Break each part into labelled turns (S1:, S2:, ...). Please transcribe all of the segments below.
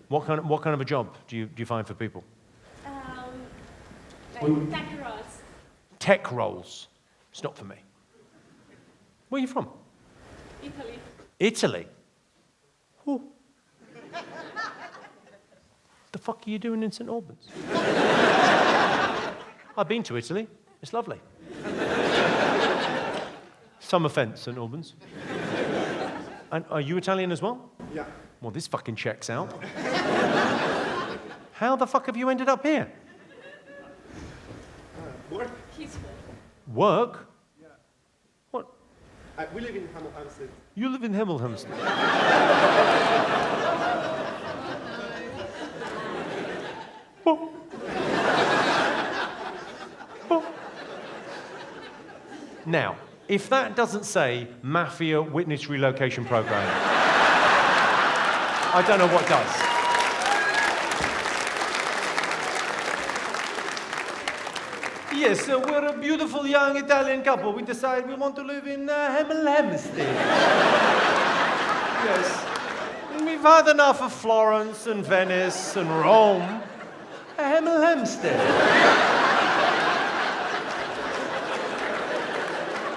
S1: What kind of a job do you find for people?
S2: Like tech roles.
S1: Tech roles. It's not for me. Where are you from?
S2: Italy.
S1: Italy? Ooh. The fuck are you doing in St Albans? I've been to Italy. It's lovely. Some offence, St Albans. And are you Italian as well?
S3: Yeah.
S1: Well, this fucking checks out. How the fuck have you ended up here?
S3: Work?
S1: Work?
S3: Yeah.
S1: What?
S3: We live in Hampstead.
S1: You live in Hemel. Oh. Oh. Now, if that doesn't say Mafia Witness Relocation Program, I don't know what does. Yes, we're a beautiful young Italian couple. We decide we want to live in Hemel. Yes. We've had enough of Florence and Venice and Rome. Hemel.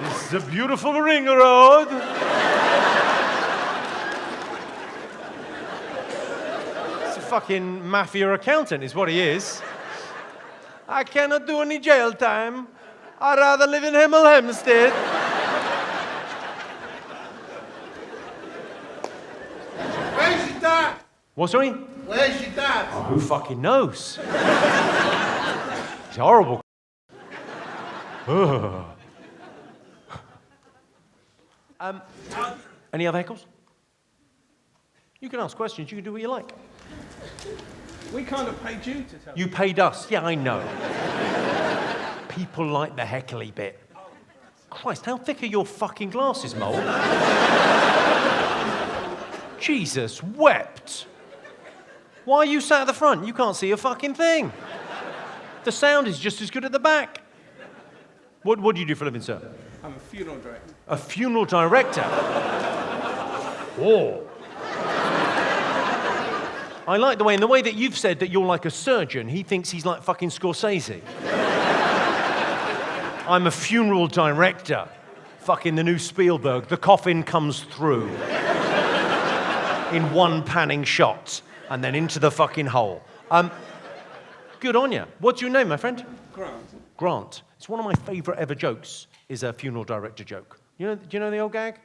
S1: This is a beautiful ring road. It's a fucking mafia accountant is what he is. I cannot do any jail time. I'd rather live in Hemel.
S4: Where's your dad?
S1: What, sorry?
S4: Where's your dad?
S1: Oh, who fucking knows? It's horrible. Any other heckles? You can ask questions. You can do what you like.
S5: We kind of paid you to tell
S1: You paid us. Yeah, I know. People like the heckly bit. Christ, how thick are your fucking glasses, Mole? Jesus wept. Why are you sat at the front? You can't see a fucking thing. The sound is just as good at the back. What do you do for a living, sir?
S5: I'm a funeral director.
S1: A funeral director? Oh. I like the way that you've said that you're like a surgeon, he thinks he's like fucking Scorsese. I'm a funeral director. Fucking the new Spielberg. The coffin comes through in one panning shot and then into the fucking hole. Good on you. What's your name, my friend?
S5: Grant.
S1: Grant. It's one of my favourite ever jokes, is a funeral director joke. Do you know the old gag?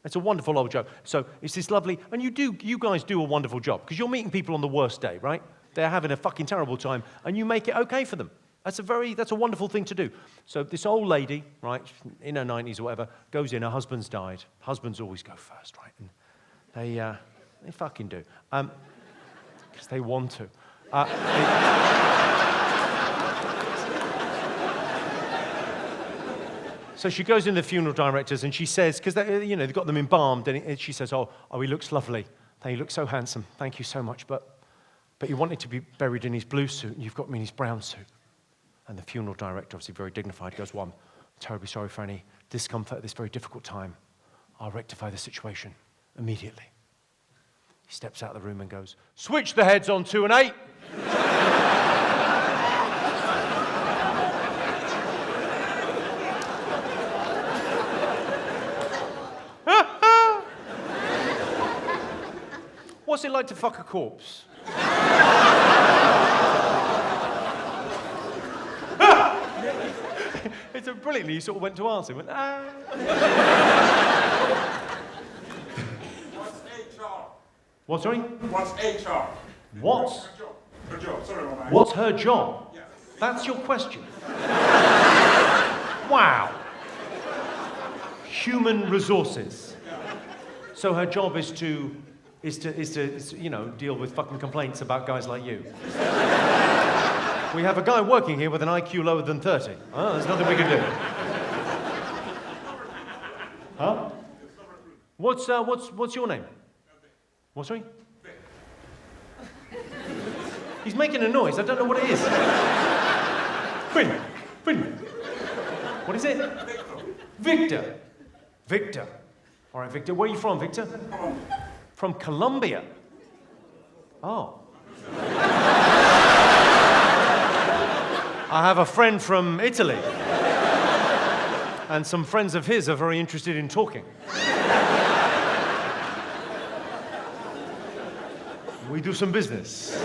S1: It's a wonderful old joke. So it's this lovely, and you guys do a wonderful job, because you're meeting people on the worst day, right? They're having a fucking terrible time, and you make it okay for them. That's a wonderful thing to do. So this old lady, right, in her 90s or whatever, goes in, her husband's died. Husbands always go first, right? And they fucking do. Because they want to. So she goes in the funeral directors and she says, because they've got them embalmed, and she says, oh, he looks lovely. He looks so handsome. Thank you so much. But you wanted to be buried in his blue suit, and you've got me in his brown suit. And the funeral director, obviously very dignified, goes, well, I'm terribly sorry for any discomfort at this very difficult time. I'll rectify the situation immediately. He steps out of the room and goes, switch the heads on 2 and 8. What's it like to fuck a corpse? It's brilliantly, he sort of went to answer. He went,
S4: What's HR?
S1: What, sorry?
S4: What's HR?
S1: What's?
S4: Her job. Sorry, my man.
S1: What's her job?
S4: Yeah.
S1: That's your question. Wow. Human resources. So her job is to deal with fucking complaints about guys like you. We have a guy working here with an IQ lower than 30. Oh, there's nothing we can do. Huh? What's your name? What, sorry? He's making a noise. I don't know what it is. Quinn. What is it? Victor. Victor. All right, Victor. Where are you from, Victor? From Colombia. Oh. I have a friend from Italy. And some friends of his are very interested in talking. We do some business.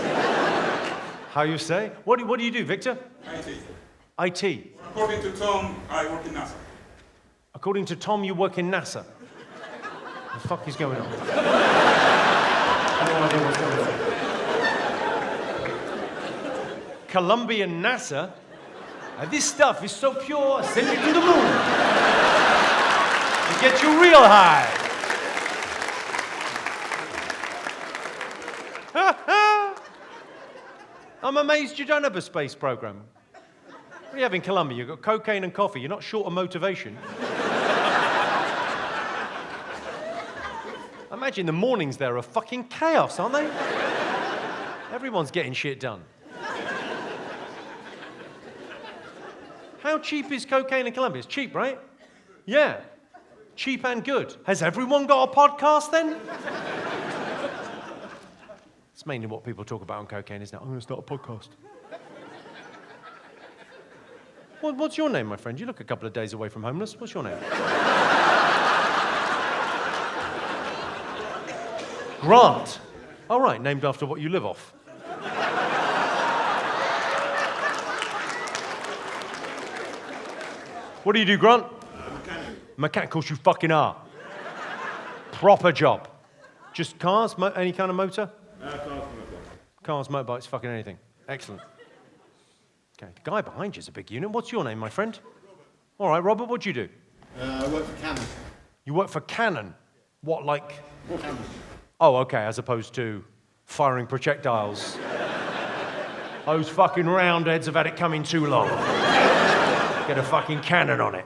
S1: How you say? What do you do, Victor?
S4: IT.
S1: IT.
S4: According to Tom, I work in NASA.
S1: According to Tom, you work in NASA. What the fuck is going on? No idea what's going on. Colombian NASA? This stuff is so pure, send it to the moon. To get you real high. I'm amazed you don't have a space program. What do you have in Colombia? You've got cocaine and coffee. You're not short of motivation. I imagine the mornings there are fucking chaos, aren't they? Everyone's getting shit done. How cheap is cocaine in Colombia? It's cheap, right? Yeah. Cheap and good. Has everyone got a podcast then? It's mainly what people talk about on cocaine, isn't it? I'm going to start a podcast. What's your name, my friend? You look a couple of days away from homeless. What's your name? Grant. All right, named after what you live off. What do you do, Grant? Mechanic. Of course you fucking are. Proper job. Just cars? Any kind of motor? Cars, motorbikes, fucking anything. Excellent. Okay, the guy behind you is a big unit. What's your name, my friend? All right, Robert, what do you do?
S3: I work for Canon.
S1: You work for Cannon? What, like...
S3: Canon.
S1: Oh, okay, as opposed to firing projectiles. Those fucking roundheads have had it coming too long. Get a fucking cannon on it.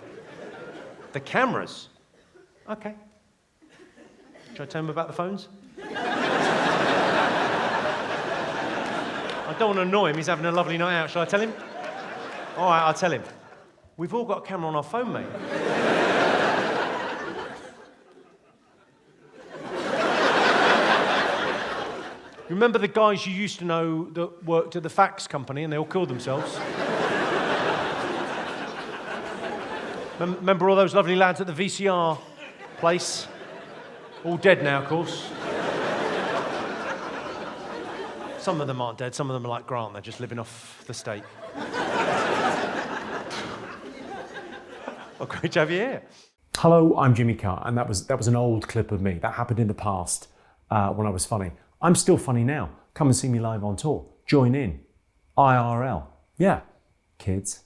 S1: The cameras? Okay. Should I tell him about the phones? I don't want to annoy him. He's having a lovely night out. Shall I tell him? All right, I'll tell him. We've all got a camera on our phone, mate. You remember the guys you used to know that worked at the fax company and they all killed themselves? Remember all those lovely lads at the VCR place? All dead now, of course. Some of them aren't dead, some of them are like Grant, they're just living off the state. Well, great to have you here.
S6: Hello, I'm Jimmy Carr, and that was an old clip of me. That happened in the past when I was funny. I'm still funny now. Come and see me live on tour. Join in. IRL. Yeah, kids.